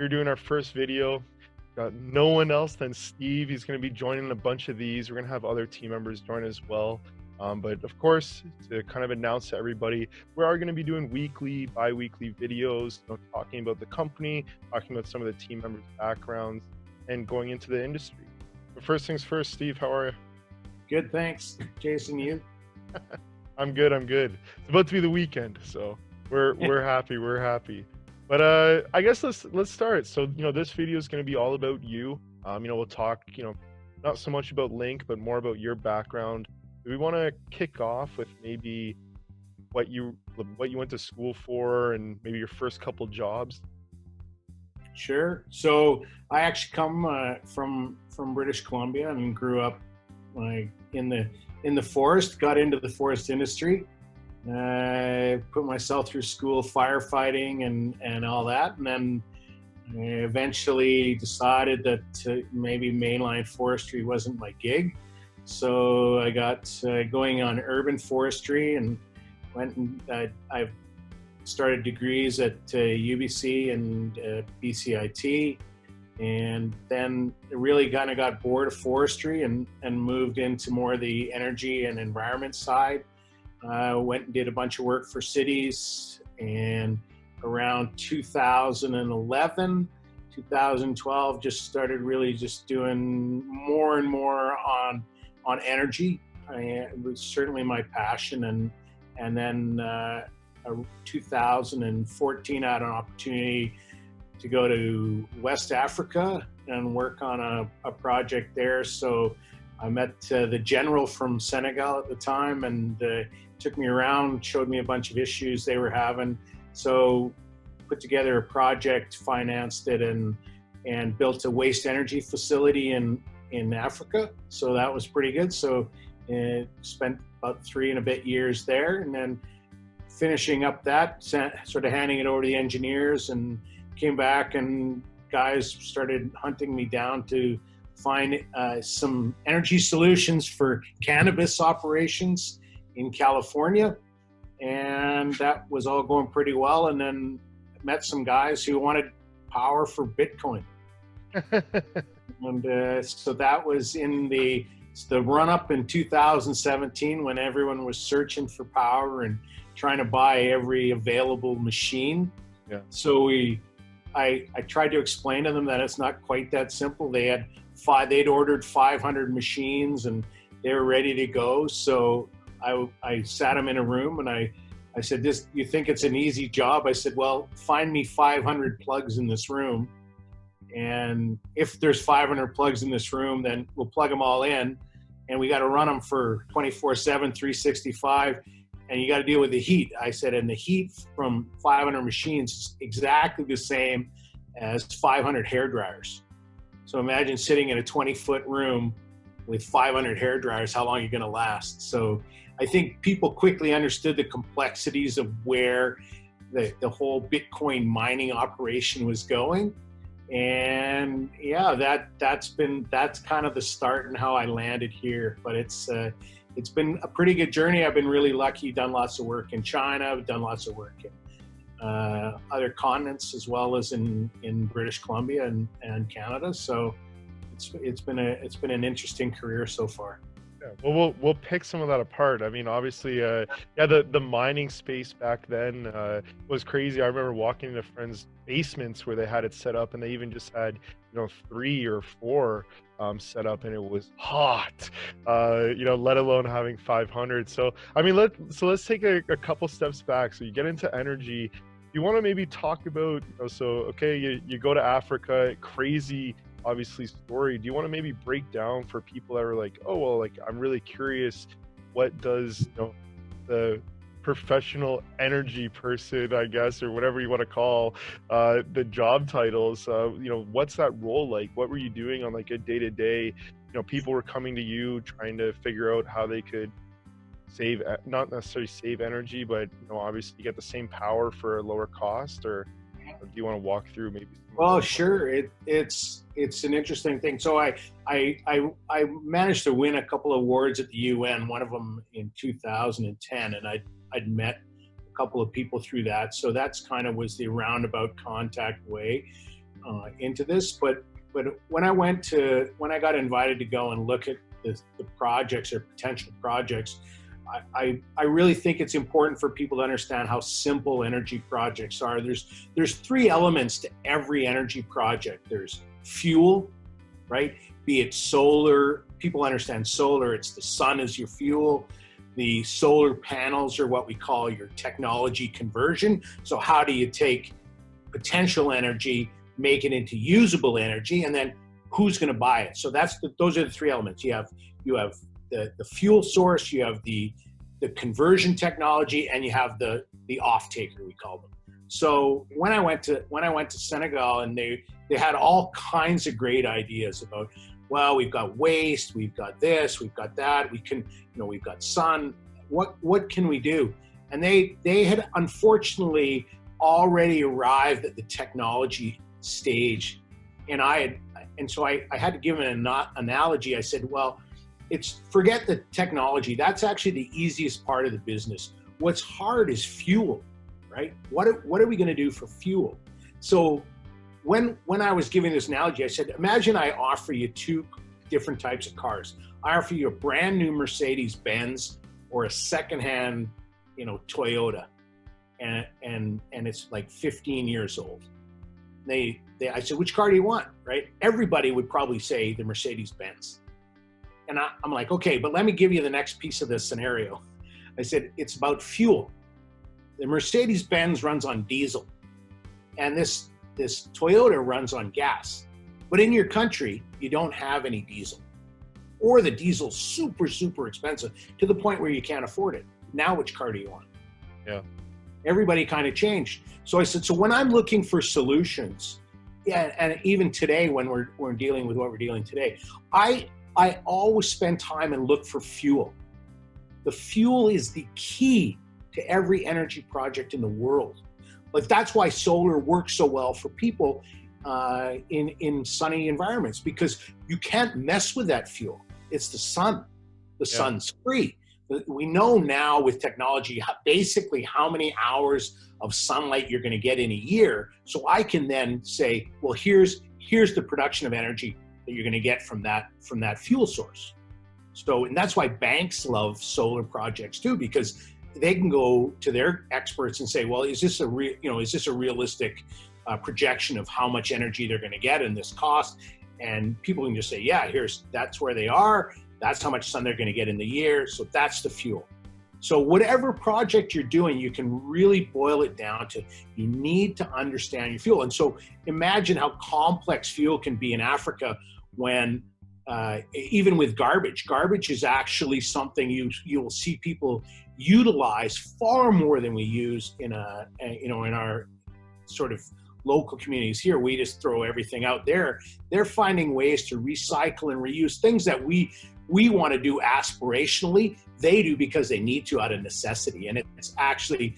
We're doing our first video. Got no one else than Steve. He's going to be joining a bunch of these. We're going to have other team members join as well. But of course, to kind of announce to everybody, we are going to be doing weekly, bi-weekly videos, talking about the company, talking about some of the team members' backgrounds, and going into the industry. But first things first, Steve, how are you? Good, thanks. Jason, you? I'm good. It's about to be the weekend, so we're happy. We're happy. But I guess let's start. So this video is going to be all about you. We'll talk not so much about Link, but more about your background. We want to kick off with maybe what you went to school for and maybe your first couple jobs. Sure. So I actually come from British Columbia and grew up in the forest. Got into the forest industry. I put myself through school, firefighting and all that, and then I eventually decided that maybe mainline forestry wasn't my gig. So I got going on urban forestry and went and I've started degrees at UBC and BCIT, and then really kind of got bored of forestry and moved into more the energy and environment side. Went and did a bunch of work for cities, and around 2011, 2012, just started really just doing more and more on energy. It was certainly my passion, and then 2014 I had an opportunity to go to West Africa and work on a project there. So I met the general from Senegal at the time, and took me around, showed me a bunch of issues they were having. So put together a project, financed it, and built a waste energy facility in Africa. So that was pretty good. So spent about 3 and a bit years there, and then finishing up that, sort of handing it over to the engineers, and came back, and guys started hunting me down to find some energy solutions for cannabis operations in California. And that was all going pretty well. And then met some guys who wanted power for Bitcoin. And so that was in the run up in 2017, when everyone was searching for power and trying to buy every available machine. Yeah. So I tried to explain to them that it's not quite that simple. They'd ordered 500 machines and they were ready to go. So I sat them in a room and I said, you think it's an easy job? I said, well, find me 500 plugs in this room. And if there's 500 plugs in this room, then we'll plug them all in, and we got to run them for 24/7, 365. And you got to deal with the heat. I said, and the heat from 500 machines is exactly the same as 500 hair dryers. So imagine sitting in a 20-foot room with 500 hair dryers, how long you're going to last. So I think people quickly understood the complexities of where the whole Bitcoin mining operation was going. And yeah, that's kind of the start and how I landed here. But it's been a pretty good journey. I've been really lucky, done lots of work in China, I've done lots of work in other continents, as well as in British Columbia and Canada. So it's been an interesting career so far. Yeah, well, we'll pick some of that apart. I mean, obviously, the mining space back then was crazy. I remember walking into friends' basements where they had it set up, and they even just had 3 or 4 set up, and it was hot. Let alone having 500. So I mean, let's take a couple steps back. So you get into energy. You want to maybe talk about you go to Africa, crazy obviously story. Do you want to maybe break down for people that are like, oh well, like I'm really curious, what does the professional energy person, I guess, or whatever you want to call the job titles, what's that role like? What were you doing on like a day-to-day? People were coming to you trying to figure out how they could not necessarily save energy, but obviously get the same power for a lower cost. Or do you want to walk through maybe? Well, sure. It's an interesting thing. So I managed to win a couple of awards at the UN, one of them in 2010, and I'd met a couple of people through that. So that's kind of was the roundabout contact way. into this. But when I got invited to go and look at the projects or potential projects, I really think it's important for people to understand how simple energy projects are. There's three elements to every energy project. There's fuel, right? Be it solar. People understand solar. It's the sun is your fuel. The solar panels are what we call your technology conversion. So how do you take potential energy, make it into usable energy, and then who's going to buy it? So those are the three elements. You have the fuel source, you have the conversion technology, and you have the off-taker, we call them. So when I went to Senegal, and they had all kinds of great ideas about, well, we've got waste, we've got this, we've got that, we've got sun. What can we do? And they had unfortunately already arrived at the technology stage, and so I had to give an analogy. I said, well, forget the technology. That's actually the easiest part of the business. What's hard is fuel, right? What are we going to do for fuel? So when I was giving this analogy, I said, imagine I offer you two different types of cars. I offer you a brand new Mercedes-Benz or a secondhand, Toyota, and it's like 15 years old. I said, which car do you want, right? Everybody would probably say the Mercedes-Benz. And I'm like, okay, but let me give you the next piece of this scenario. I said, it's about fuel. The Mercedes-Benz runs on diesel, and this Toyota runs on gas. But in your country, you don't have any diesel, or the diesel's super, super expensive to the point where you can't afford it. Now, which car do you want? Yeah. Everybody kind of changed. So I said, so when I'm looking for solutions, yeah, and even today when we're dealing with what we're dealing today, I always spend time and look for fuel. The fuel is the key to every energy project in the world. Like, that's why solar works so well for people in sunny environments, because you can't mess with that fuel. It's the sun. The sun's free. We know now with technology basically how many hours of sunlight you're going to get in a year. So I can then say, well, here's the production of energy that you're going to get from that fuel source. So, and that's why banks love solar projects too, because they can go to their experts and say, well, is this a realistic projection of how much energy they're going to get in this cost? And people can just say, yeah, that's where they are. That's how much sun they're going to get in the year. So that's the fuel. So whatever project you're doing, you can really boil it down to, you need to understand your fuel. And so imagine how complex fuel can be in Africa when, even with garbage is actually something you'll see people utilize far more than we use in our sort of local communities here. We just throw everything out there. They're finding ways to recycle and reuse things that we want to do aspirationally. They do because they need to out of necessity. And it's actually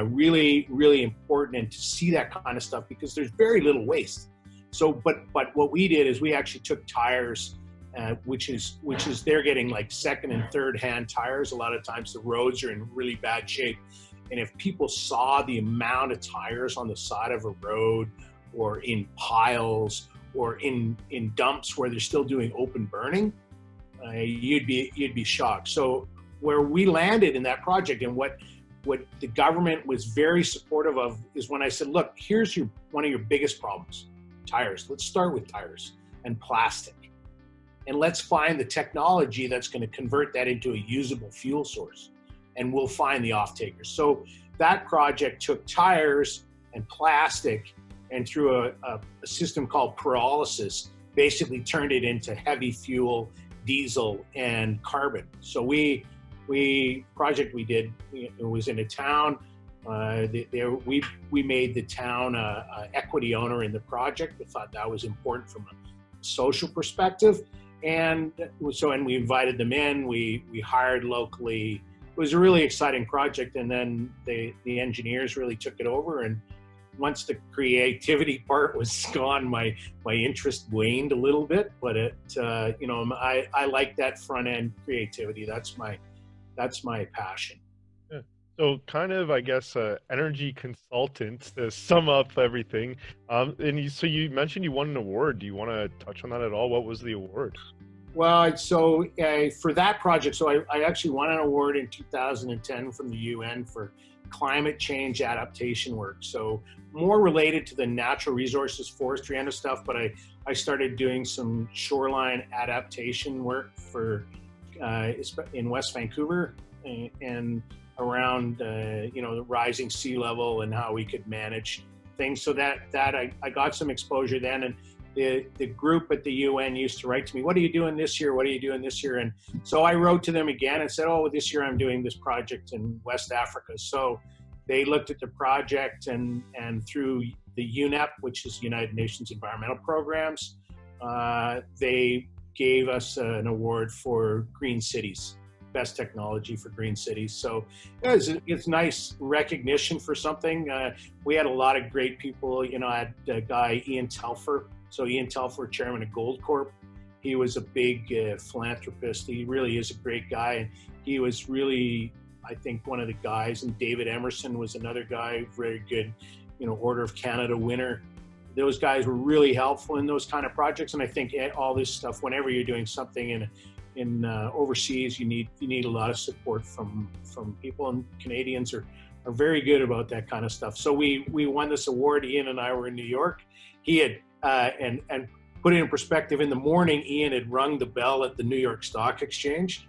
really, really important, and to see that kind of stuff, because there's very little waste. So, but what we did is we actually took tires, which is they're getting like second and third hand tires. A lot of times the roads are in really bad shape. And if people saw the amount of tires on the side of a road, or in piles, or in dumps where they're still doing open burning, you'd be shocked. So where we landed in that project, and what the government was very supportive of, is when I said, look, here's one of your biggest problems, tires. Let's start with tires and plastic. And let's find the technology that's going to convert that into a usable fuel source. And we'll find the off-takers. So that project took tires and plastic, and through a system called pyrolysis, basically turned it into heavy fuel, diesel, and carbon. So project we did, it was in a town. We made the town a equity owner in the project. We thought that was important from a social perspective. And we invited them in. We hired locally. It was a really exciting project, and then the engineers really took it over. And once the creativity part was gone, my interest waned a little bit. But I like that front end creativity. That's my passion. Yeah. So kind of, I guess, energy consultant to sum up everything. And so you mentioned you won an award. Do you want to touch on that at all? What was the award? Well, so for that project, so I actually won an award in 2010 from the UN for climate change adaptation work. So more related to the natural resources, forestry and stuff, but I started doing some shoreline adaptation work for in West Vancouver and around the rising sea level and how we could manage things. So that I got some exposure then, and the group at the UN used to write to me, "What are you doing this year? What are you doing this year?" And so I wrote to them again and said, "Oh, this year I'm doing this project in West Africa." So they looked at the project, and through the UNEP, which is United Nations Environmental Programs, they gave us an award for green cities, best technology for green cities. So it's nice recognition for something. We had a lot of great people. I had a guy, Ian Telfer. So Ian Telfer, chairman of Goldcorp. He was a big philanthropist. He really is a great guy. And he was really, I think, one of the guys. And David Emerson was another guy, very good, Order of Canada winner. Those guys were really helpful in those kind of projects. And I think all this stuff, whenever you're doing something in overseas, you need a lot of support from people, and Canadians are very good about that kind of stuff. So we won this award. Ian and I were in New York. He had and put it in perspective. In the morning, Ian had rung the bell at the New York Stock Exchange,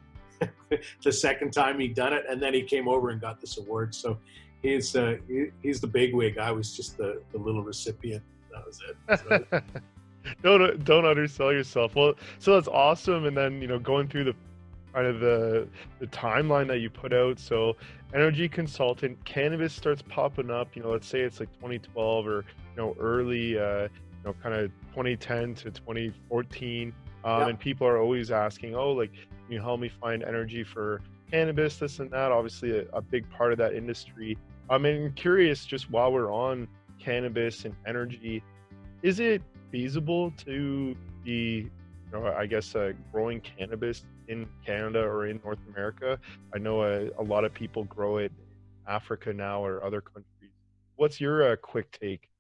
the second time he'd done it, and then he came over and got this award. So he's the bigwig. I was just the little recipient. That was it. So. Don't undersell yourself. Well, so that's awesome. And then going through the kind of the timeline that you put out. So energy consultant, cannabis starts popping up. Let's say it's like 2012 or early kind of 2010 to 2014. Yep. And people are always asking, oh, like, can you help me find energy for cannabis, this and that? Obviously a big part of that industry. I'm curious, just while we're on cannabis and energy, is it feasible to be, I guess, growing cannabis in Canada or in North America? I know a lot of people grow it in Africa now or other countries. What's your quick take?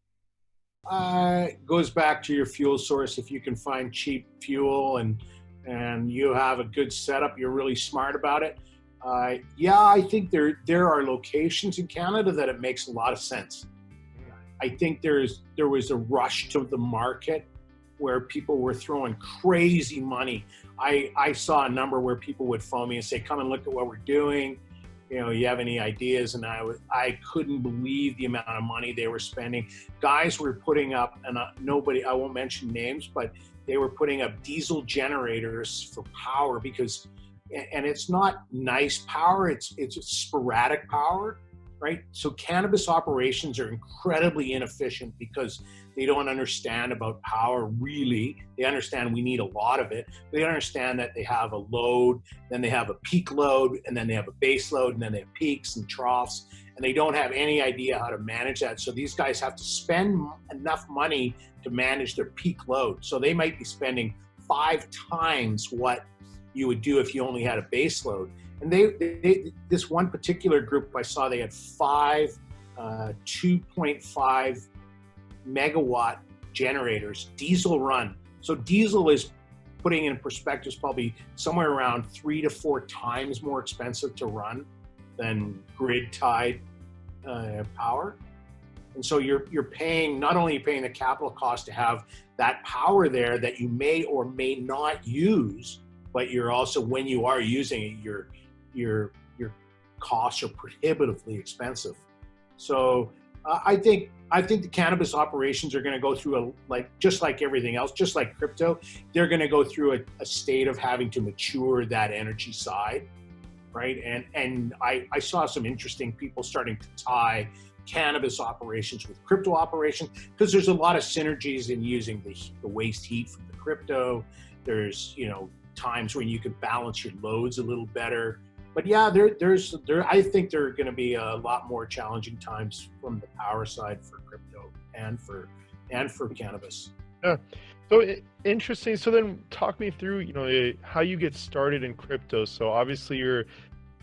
Goes back to your fuel source. If you can find cheap fuel and you have a good setup, you're really smart about it. I think there are locations in Canada that it makes a lot of sense. I think there was a rush to the market where people were throwing crazy money. I saw a number where people would phone me and say, "Come and look at what we're doing. You have any ideas?" And I couldn't believe the amount of money they were spending. Guys were putting up, and I won't mention names, but they were putting up diesel generators for power and it's not nice power. It's sporadic power. Right? So cannabis operations are incredibly inefficient because they don't understand about power really. They understand we need a lot of it. They understand that they have a load, then they have a peak load, and then they have a base load, and then they have peaks and troughs, and they don't have any idea how to manage that. So these guys have to spend enough money to manage their peak load. So they might be spending 5 times what you would do if you only had a base load. And this one particular group I saw, they had 5 2.5 megawatt generators, diesel run. So diesel is, putting in perspective, is probably somewhere around 3 to 4 times more expensive to run than grid tied power. And so you're paying, not only are you paying the capital cost to have that power there that you may or may not use, but you're also, when you are using it, your costs are prohibitively expensive. So I think the cannabis operations are going to go through just like everything else, just like crypto, they're going to go through a state of having to mature that energy side, right? And I saw some interesting people starting to tie cannabis operations with crypto operations, because there's a lot of synergies in using the waste heat from the crypto. There's times when you can balance your loads a little better. But yeah, I think there are going to be a lot more challenging times from the power side for crypto and for cannabis. Yeah. So interesting. So then talk me through, how you get started in crypto. So obviously you're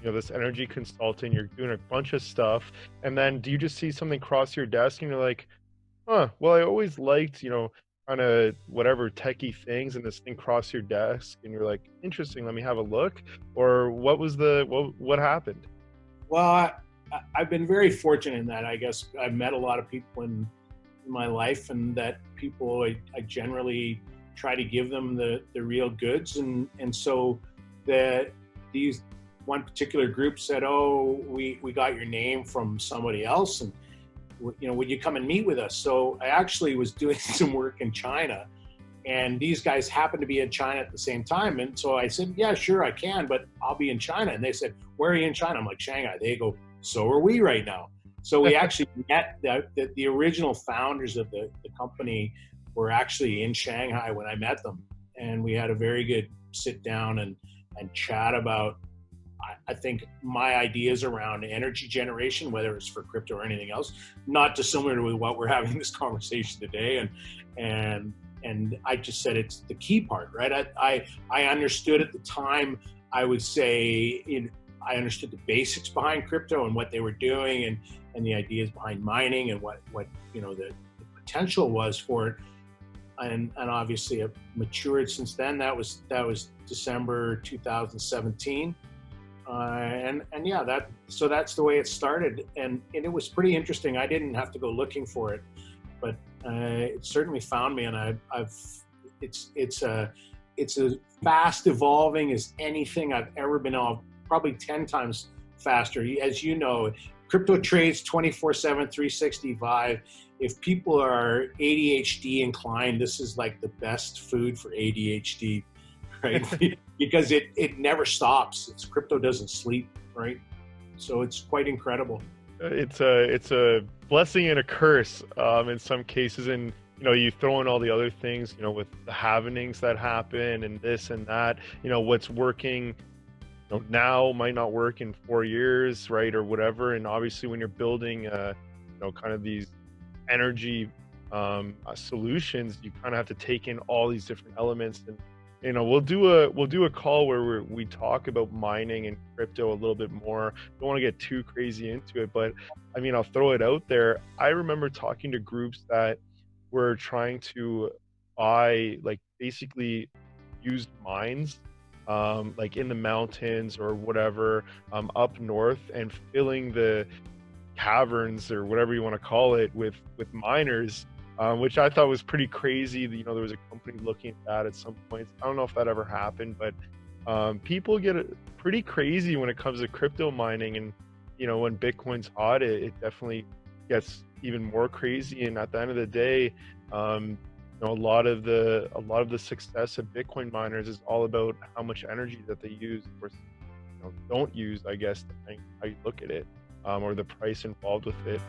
this energy consulting, you're doing a bunch of stuff, and then do you just see something cross your desk and you're like, huh, well, I always liked, kind of whatever techie things, and this thing crossed your desk and you're like, interesting, let me have a look? Or what happened? Well, I've been very fortunate in that. I guess I've met a lot of people in my life, and that people I generally try to give them the real goods, and so that these one particular group said, "Oh, we got your name from somebody else, and would you come and meet with us?" So I actually was doing some work in China, and these guys happened to be in China at the same time. And so I said, "Yeah, sure, I can, but I'll be in China." And they said, "Where are you in China?" I'm like, "Shanghai." They go, "So are we right now." So we actually met the original founders of the company were actually in Shanghai when I met them. And we had a very good sit down and chat about, I think, my ideas around energy generation, whether it's for crypto or anything else, not dissimilar to what we're having this conversation today. And I just said it's the key part, right? I understood at the time. I would say I understood the basics behind crypto and what they were doing, and the ideas behind mining, and what the potential was for it. And obviously it matured since then. That was December 2017. And yeah, so that's the way it started, and it was pretty interesting. I didn't have to go looking for it, but it certainly found me, and it's as fast evolving as anything I've ever been on. Probably 10 times faster. As you know, crypto trades 24/7, 365. If people are ADHD inclined, this is like the best food for ADHD, right? Because it never stops. Crypto doesn't sleep, right? So it's quite incredible. It's a blessing and a curse in some cases, and you throw in all the other things, with the happenings that happen and this and that. What's working now might not work in 4 years, right, or whatever. And obviously, when you're building, kind of these energy solutions, you kind of have to take in all these different elements. And we'll do a call where we talk about mining and crypto a little bit more. Don't want to get too crazy into it, but I mean, I'll throw it out there. I remember talking to groups that were trying to buy, like, basically used mines, like in the mountains or whatever, up north, and filling the caverns or whatever you want to call it with miners, which I thought was pretty crazy. There was a company looking at that at some point. I don't know if that ever happened, but people get pretty crazy when it comes to crypto mining. And when Bitcoin's hot, it definitely gets even more crazy. And at the end of the day, a lot of the success of Bitcoin miners is all about how much energy that they use, or don't use, I guess, depending on how you look at it, or the price involved with it.